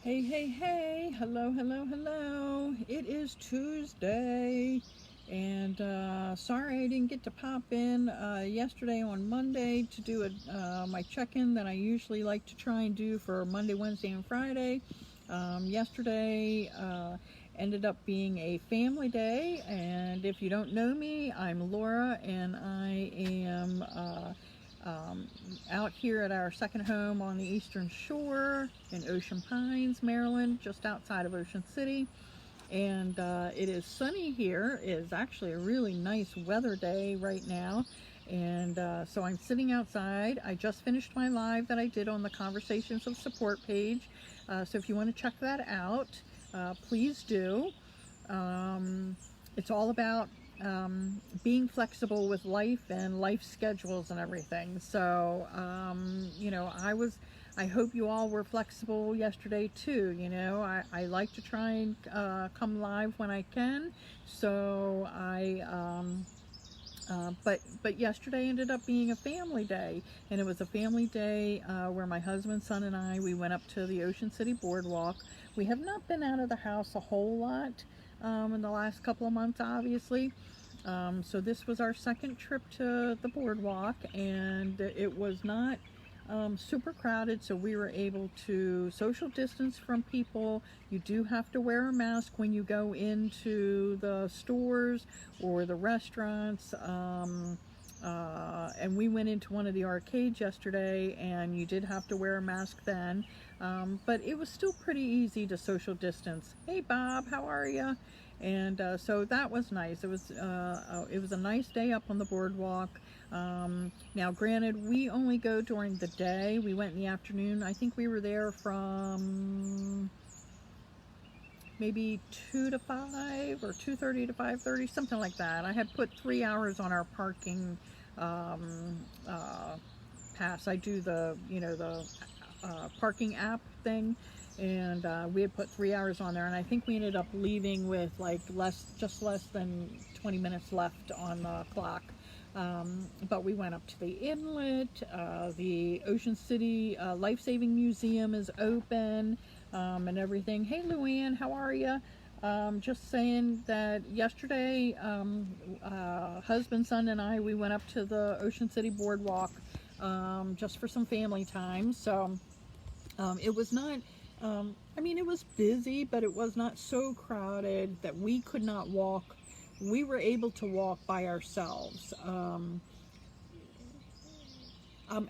Hey, hey, hey, hello, hello, hello. It is Tuesday, and sorry I didn't get to pop in yesterday on Monday to do my check-in that I usually like to try and do for Monday, Wednesday, and Friday. Yesterday ended up being a family day, and if you don't know me, I'm Laura, and I am um, out here at our second home on the Eastern Shore in Ocean Pines, Maryland, just outside of Ocean City. And it is sunny here. It is actually a really nice weather day right now. And so I'm sitting outside. I just finished my live that I did on the Conversations of Support page. So if you want to check that out, please do. It's all about being flexible with life and life schedules and everything. So, I hope you all were flexible yesterday too. I like to try and come live when I can. So but yesterday ended up being a family day, and it was a family day where my husband, son, and we went up to the Ocean City Boardwalk. We have not been out of the house a whole lot in the last couple of months, obviously. So this was our second trip to the boardwalk, and it was not super crowded, so we were able to social distance from people. You do have to wear a mask when you go into the stores or the restaurants. And we went into one of the arcades yesterday, and you did have to wear a mask then. But it was still pretty easy to social distance. Hey Bob, how are you? And so that was nice. It was a nice day up on the boardwalk. Now, granted, we only go during the day. We went in the afternoon. I think we were there from maybe 2 to 5 or 2:30 to 5:30, something like that. I had put 3 hours on our parking pass. I do the parking app thing, and we had put 3 hours on there, and I think we ended up leaving with like just less than 20 minutes left on the clock. But we went up to the inlet. The Ocean City Life-Saving Museum is open, and everything. Hey Luann, how are you? Just saying that yesterday, husband, son, and we went up to the Ocean City Boardwalk just for some family time. So it was not, it was busy, but it was not so crowded that we could not walk. We were able to walk by ourselves.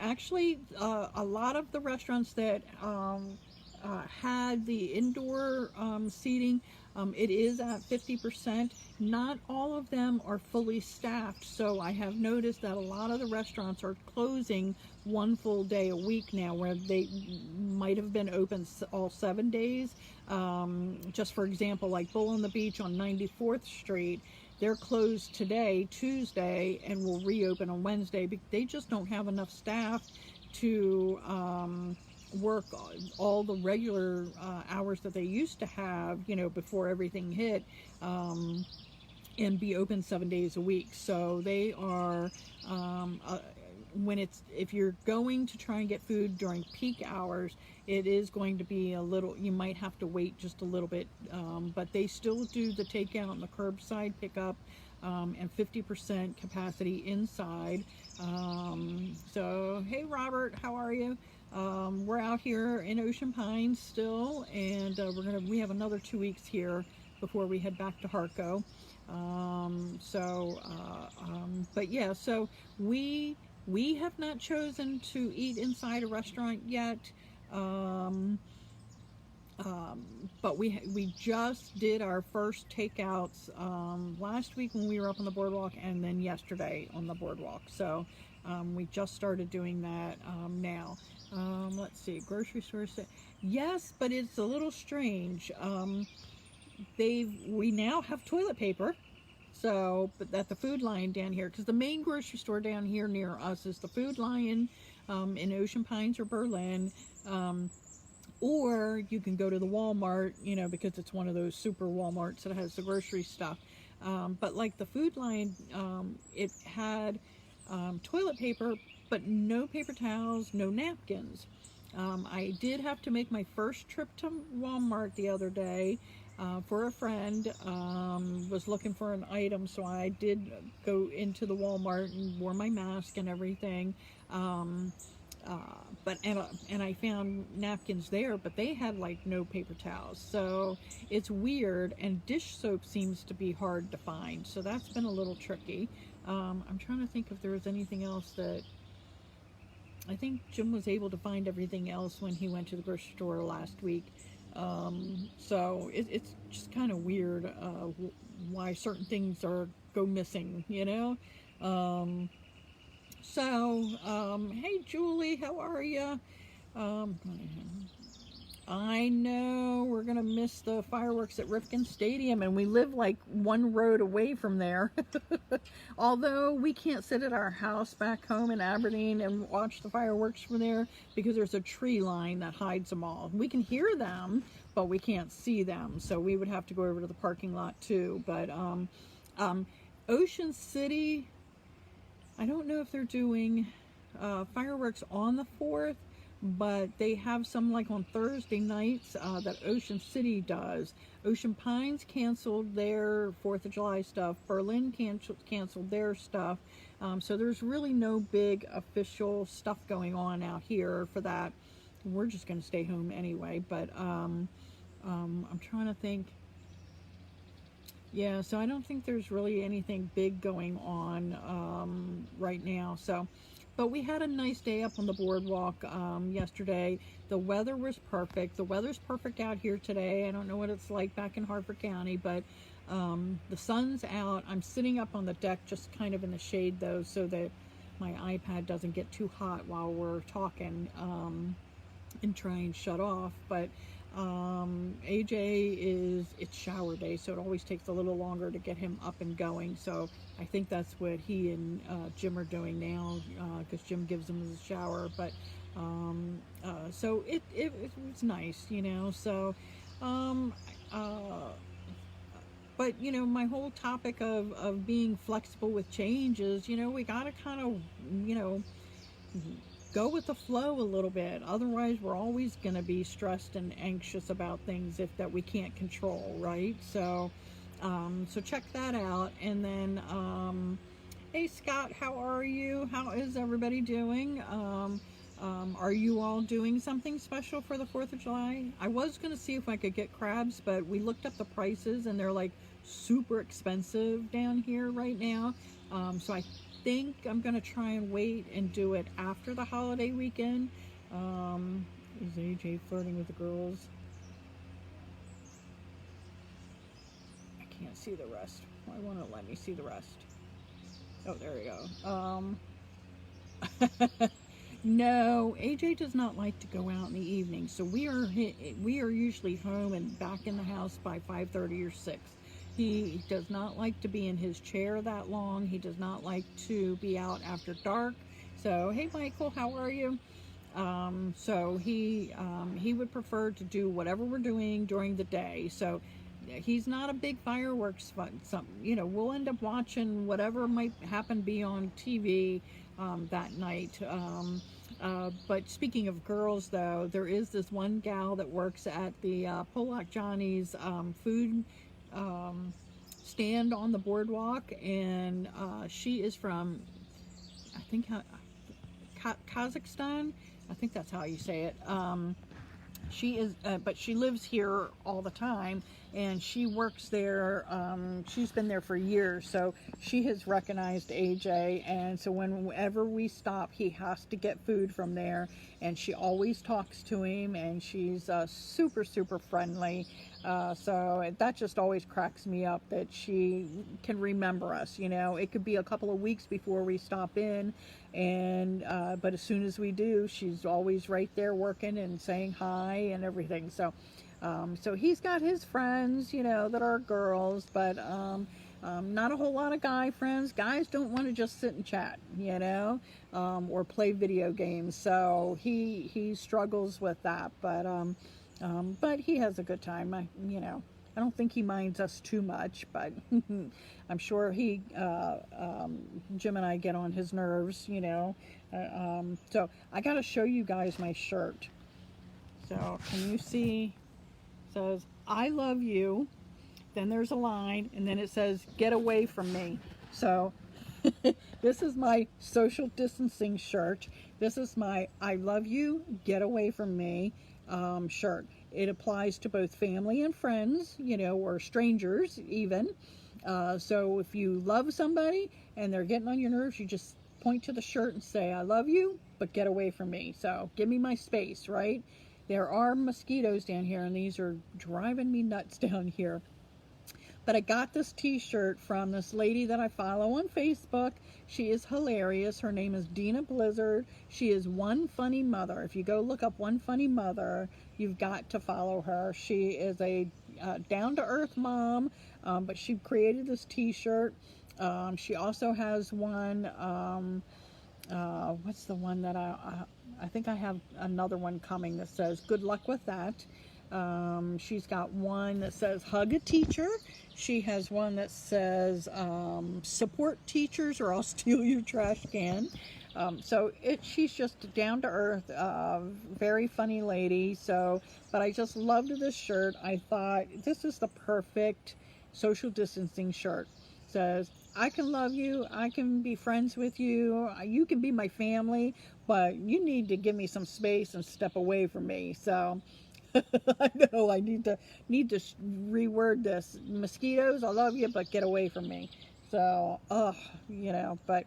Actually, a lot of the restaurants that had the indoor seating, it is at 50%. Not all of them are fully staffed, so I have noticed that a lot of the restaurants are closing one full day a week now, where they might have been open all 7 days. Just for example, like Bull on the Beach on 94th Street, they're closed today, Tuesday, and will reopen on Wednesday. They just don't have enough staff to work all the regular hours that they used to have, before everything hit, and be open 7 days a week. So they are, if you're going to try and get food during peak hours, it is going to be you might have to wait just a little bit, but they still do the takeout and the curbside pickup, and 50% capacity inside. So hey Robert, how are you? We're out here in Ocean Pines still, and we have another 2 weeks here before we head back to Harco. But yeah, so we have not chosen to eat inside a restaurant yet. But we just did our first takeouts last week when we were up on the boardwalk, and then yesterday on the boardwalk. So we just started doing that now. Let's see, grocery stores. Yes, but it's a little strange. We now have toilet paper. So, but at the Food Lion down here, because the main grocery store down here near us is the Food Lion in Ocean Pines or Berlin. Or you can go to the Walmart, because it's one of those super Walmarts that has the grocery stuff. But like the Food Lion, it had toilet paper, but no paper towels, no napkins. I did have to make my first trip to Walmart the other day for a friend. Was looking for an item, so I did go into the Walmart and wore my mask and everything. Um, and I found napkins there, but they had like no paper towels, so it's weird. And dish soap seems to be hard to find, so that's been a little tricky. I'm trying to think if there was anything else that I think Jim was able to find everything else when he went to the grocery store last week. So it's just kind of weird why certain things are go missing, you know. Um, hey Julie, how are you? Um, I know we're gonna miss the fireworks at Rifkin Stadium, and we live like one road away from there. Although we can't sit at our house back home in Aberdeen and watch the fireworks from there because there's a tree line that hides them all. We can hear them, but we can't see them, so we would have to go over to the parking lot too. But Ocean City, I don't know if they're doing fireworks on the 4th, but they have some like on Thursday nights that Ocean City does. Ocean Pines canceled their 4th of July stuff. Berlin canceled their stuff. So there's really no big official stuff going on out here for that. We're just going to stay home anyway, but I'm trying to think. Yeah, so I don't think there's really anything big going on right now. So, but we had a nice day up on the boardwalk yesterday. The weather was perfect. The weather's perfect out here today. I don't know what it's like back in Harford County, but the sun's out. I'm sitting up on the deck just kind of in the shade though, so that my iPad doesn't get too hot while we're talking and try and shut off. But AJ it's shower day, so it always takes a little longer to get him up and going. So I think that's what he and Jim are doing now, because Jim gives him his shower. But so it's nice, you know. So but you know, my whole topic of being flexible with change is, you know, we got to kind of, you know, go with the flow a little bit. Otherwise, we're always going to be stressed and anxious about things that we can't control, right? So, so check that out. And then, hey Scott, how are you? How is everybody doing? Are you all doing something special for the 4th of July? I was going to see if I could get crabs, but we looked up the prices and they're like super expensive down here right now. So I think I'm going to try and wait and do it after the holiday weekend. Is AJ flirting with the girls? I can't see the rest. Why won't it let me see the rest? Oh, there we go. No, AJ does not like to go out in the evening, so we are usually home and back in the house by 5:30 or 6. He does not like to be in his chair that long. He does not like to be out after dark. So, hey Michael, how are you? So he would prefer to do whatever we're doing during the day. So he's not a big fireworks fun. You know, we'll end up watching whatever might happen to be on TV that night. But speaking of girls, though, there is this one gal that works at the Polak Johnny's food stand on the boardwalk, and she is from, I think, Kazakhstan. I think that's how you say it. She is, but she lives here all the time, and she works there. She's been there for years, so she has recognized AJ, and so whenever we stop, he has to get food from there, and she always talks to him, and she's super, super friendly. So that just always cracks me up that she can remember us. You know, it could be a couple of weeks before we stop in, and but as soon as we do, she's always right there working and saying hi and everything. So so he's got his friends, you know, that are girls, but not a whole lot of guy friends. Guys don't want to just sit and chat, you know, or play video games. So he struggles with that, but he has a good time. You know, I don't think he minds us too much, but I'm sure Jim and I get on his nerves, you know. So I got to show you guys my shirt. So can you see? It says, I love you. Then there's a line, and then it says, get away from me. So this is my social distancing shirt. This is my I love you, get away from me shirt. It applies to both family and friends, or strangers even. So if you love somebody and they're getting on your nerves, you just point to the shirt and say, I love you, but get away from me. So give me my space, right? There are mosquitoes down here, and these are driving me nuts down here. But I got this t-shirt from this lady that I follow on Facebook. She is hilarious. Her name is Dina Blizzard. She is One Funny Mother. If you go look up One Funny Mother, you've got to follow her. She is a down-to-earth mom, but she created this t-shirt. She also has one, what's the one that I think I have another one coming that says, good luck with that. She's got one that says hug a teacher. She has one that says support teachers or I'll steal your trash can. So she's just a down to earth, very funny lady. But I just loved this shirt. I thought this is the perfect social distancing shirt. It says, I can love you, I can be friends with you, you can be my family, but you need to give me some space and step away from me. So I know I need to reword this. Mosquitoes, I love you, but get away from me. So, but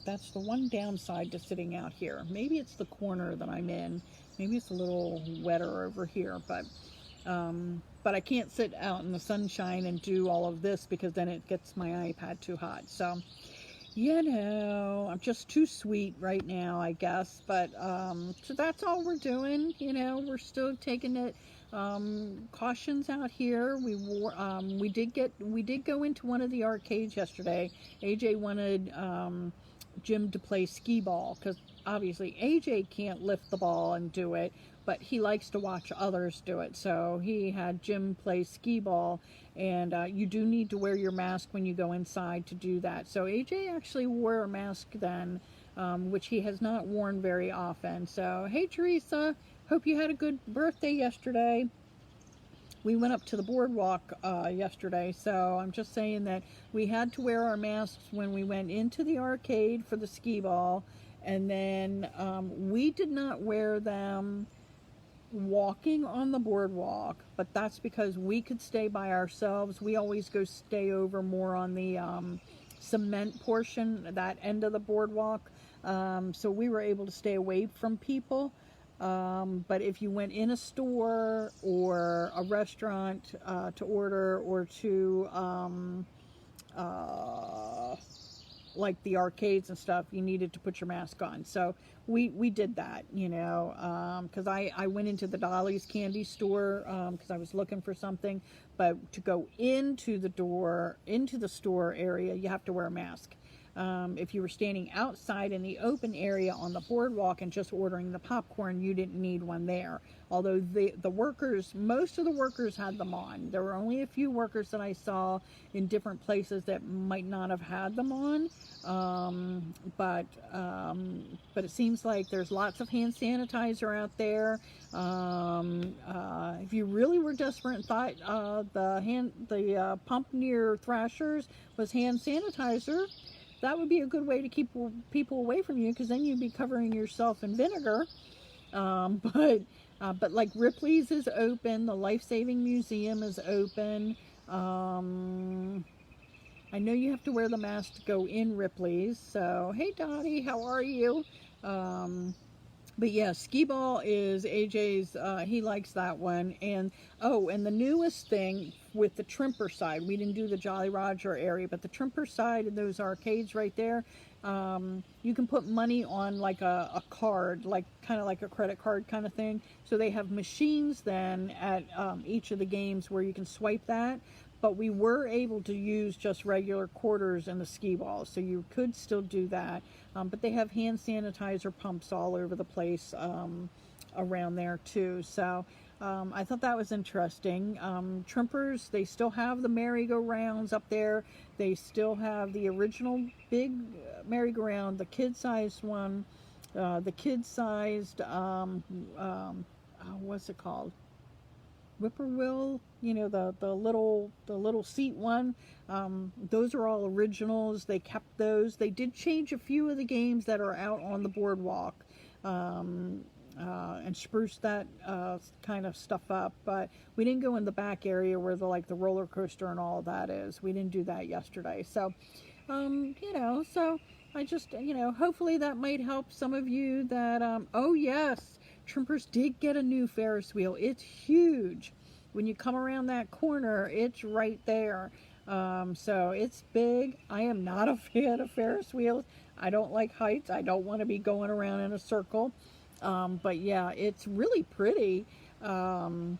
that's the one downside to sitting out here. Maybe it's the corner that I'm in. Maybe it's a little wetter over here, but I can't sit out in the sunshine and do all of this because then it gets my iPad too hot. So, I'm just too sweet right now, I guess. But so that's all we're doing. We're still taking it cautions out here. We did go into one of the arcades yesterday. AJ wanted Jim to play skee ball because obviously AJ can't lift the ball and do it, but he likes to watch others do it. So he had Jim play skee ball, and you do need to wear your mask when you go inside to do that. So AJ actually wore a mask then, which he has not worn very often. So, hey Teresa, hope you had a good birthday yesterday. We went up to the boardwalk yesterday, so I'm just saying that we had to wear our masks when we went into the arcade for the skee ball, and then we did not wear them walking on the boardwalk, but that's because we could stay by ourselves. We always go stay over more on the cement portion, that end of the boardwalk, so we were able to stay away from people. But if you went in a store or a restaurant to order, or to like the arcades and stuff, you needed to put your mask on. So we did that, because I went into the Dolly's candy store because I was looking for something. But to go into the store area, you have to wear a mask. If you were standing outside in the open area on the boardwalk and just ordering the popcorn, you didn't need one there. Although the workers, most of the workers had them on. There were only a few workers that I saw in different places that might not have had them on. But it seems like there's lots of hand sanitizer out there. If you really were desperate and thought the pump near Thrasher's was hand sanitizer, that would be a good way to keep people away from you, because then you'd be covering yourself in vinegar. But like Ripley's is open, the Life Saving Museum is open. I know you have to wear the mask to go in Ripley's. So, hey Dottie, how are you? But yeah, skee ball is AJ's, he likes that one. And the newest thing with the Trimper side, we didn't do the Jolly Roger area, but the Trimper side and those arcades right there, you can put money on like a card, like kind of like a credit card kind of thing. So they have machines then at each of the games where you can swipe that. But we were able to use just regular quarters in the skee balls, so you could still do that. But they have hand sanitizer pumps all over the place around there too. So I thought that was interesting. Trimpers, they still have the merry-go-rounds up there. They still have the original big merry-go-round, the kid-sized one, the kid-sized, what's it called? Whippoorwill, the little seat one. Those are all originals. They kept those. They did change a few of the games that are out on the boardwalk, and spruce that kind of stuff up. But we didn't go in the back area where the roller coaster and all of that is. We didn't do that yesterday. So, so I just, hopefully that might help some of you that, oh yes, Trimpers did get a new Ferris wheel. It's huge. When you come around that corner, it's right there. So it's big. I am not a fan of Ferris wheels. I don't like heights. I don't want to be going around in a circle. But yeah, it's really pretty. But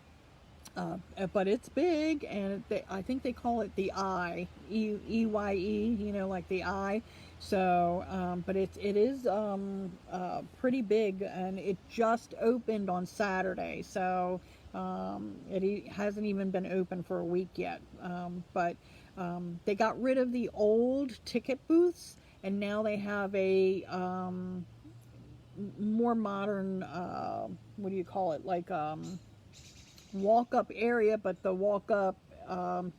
it's big, and I think they call it the Eye, E-Y-E, like the eye. So, but it is pretty big, and it just opened on Saturday. So it hasn't even been open for a week yet. But they got rid of the old ticket booths, and now they have a more modern, what do you call it, walk-up area, but the walk-up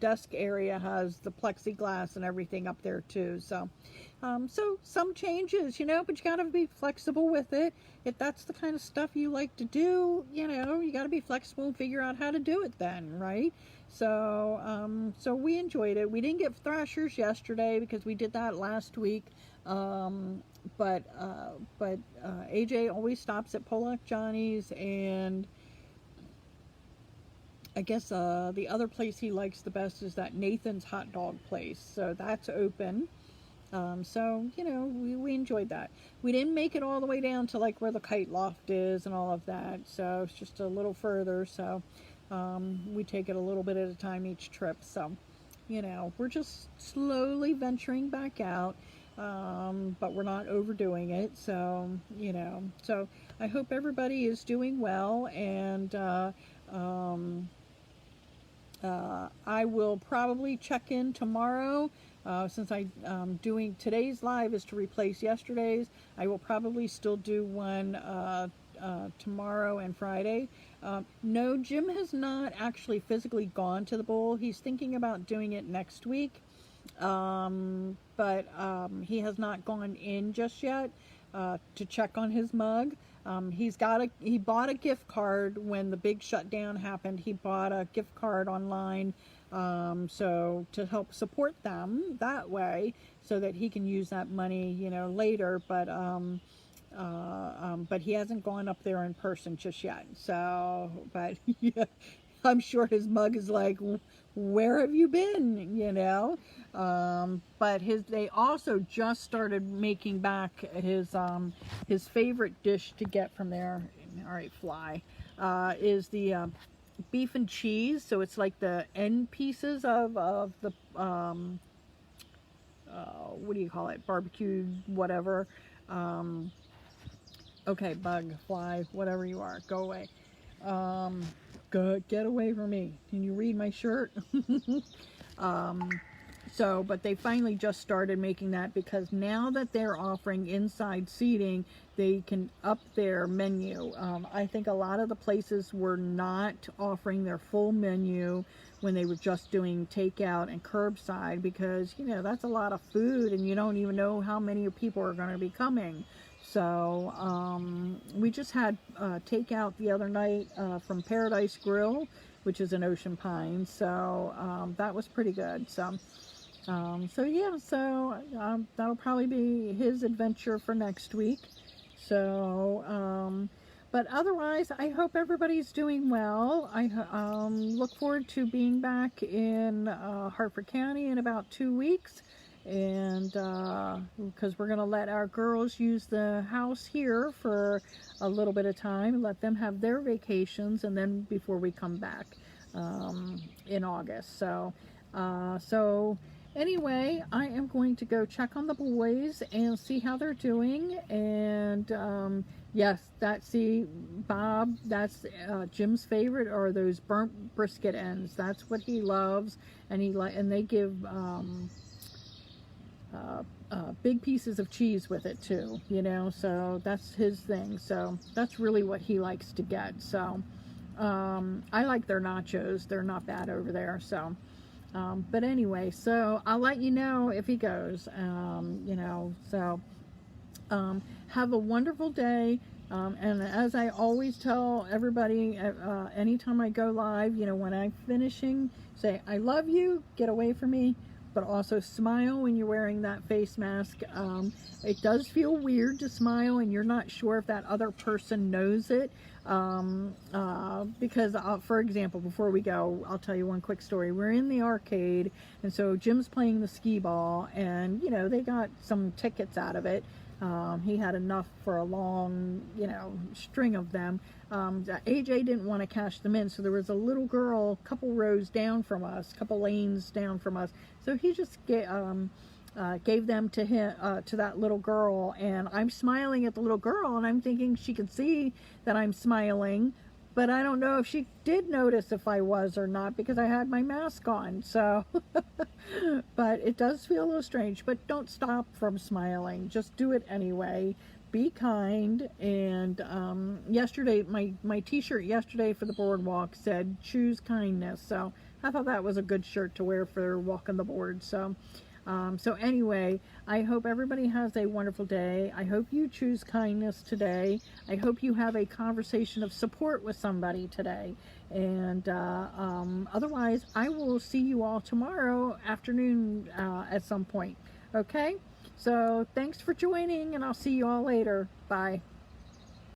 desk area has the plexiglass and everything up there too. So so some changes, but you gotta be flexible with it. If that's the kind of stuff you like to do, you gotta be flexible and figure out how to do it then, right? So so we enjoyed it. We didn't get Thrashers yesterday because we did that last week. But AJ always stops at Pollock Johnny's, and I guess the other place he likes the best is that Nathan's hot dog place. So that's open. So, we enjoyed that. We didn't make it all the way down to where the kite loft is and all of that. So it's just a little further. So we take it a little bit at a time each trip. So, we're just slowly venturing back out. But we're not overdoing it. So, so I hope everybody is doing well, and I will probably check in tomorrow. Since doing today's live is to replace yesterday's, I will probably still do one tomorrow and Friday. No, Jim has not actually physically gone to the bowl. He's thinking about doing it next week, but he has not gone in just yet to check on his mug. He bought a gift card when the big shutdown happened. He bought a gift card online, so to help support them that way, so that he can use that money, later. But he hasn't gone up there in person just yet. So, but yeah, I'm sure his mug is like, where have you been? But they also just started making back his favorite dish to get from there. All right, fly, is the beef and cheese. So it's like the end pieces of the what do you call it? Barbecue, whatever. Okay, bug, fly, whatever you are, go away. Get away from me. Can you read my shirt? But they finally just started making that, because now that they're offering inside seating, they can up their menu. I think a lot of the places were not offering their full menu when they were just doing takeout and curbside, because, that's a lot of food, and you don't even know how many people are going to be coming. So we just had takeout the other night from Paradise Grill, which is in Ocean Pines. So that was pretty good. So yeah, so that'll probably be his adventure for next week. So but otherwise, I hope everybody's doing well. I look forward to being back in Hartford County in about 2 weeks. And because we're going to let our girls use the house here for a little bit of time, let them have their vacations, and then before we come back in August. So anyway, I am going to go check on the boys and see how they're doing. And yes, Bob, that's Jim's favorite, are those burnt brisket ends. That's what he loves, and they give big pieces of cheese with it too, you know, so that's his thing. So that's really what he likes to get. So I like their nachos. They're not bad over there. So but anyway, so I'll let you know if he goes, you know. So have a wonderful day. And as I always tell everybody, anytime I go live, you know, when I'm finishing, say, I love you, get away from me, but also smile when you're wearing that face mask. It does feel weird to smile and you're not sure if that other person knows it. Because, for example, before we go, I'll tell you one quick story. We're in the arcade, and so Jim's playing the skee ball, and, you know, they got some tickets out of it. He had enough for a long, you know, string of them. AJ didn't want to cash them in, so there was a little girl a couple rows down from us, a couple lanes down from us. So he just gave them to him, to that little girl, and I'm smiling at the little girl, and I'm thinking she could see that I'm smiling, but I don't know if she did notice if I was or not because I had my mask on. So but it does feel a little strange, but don't stop from smiling, just do it anyway. Be kind. And yesterday, my t-shirt yesterday for the boardwalk said choose kindness, so I thought that was a good shirt to wear for walking the board. So so anyway, I hope everybody has a wonderful day. I hope you choose kindness today. I hope you have a conversation of support with somebody today. And otherwise, I will see you all tomorrow afternoon at some point. Okay? So thanks for joining, and I'll see you all later. Bye.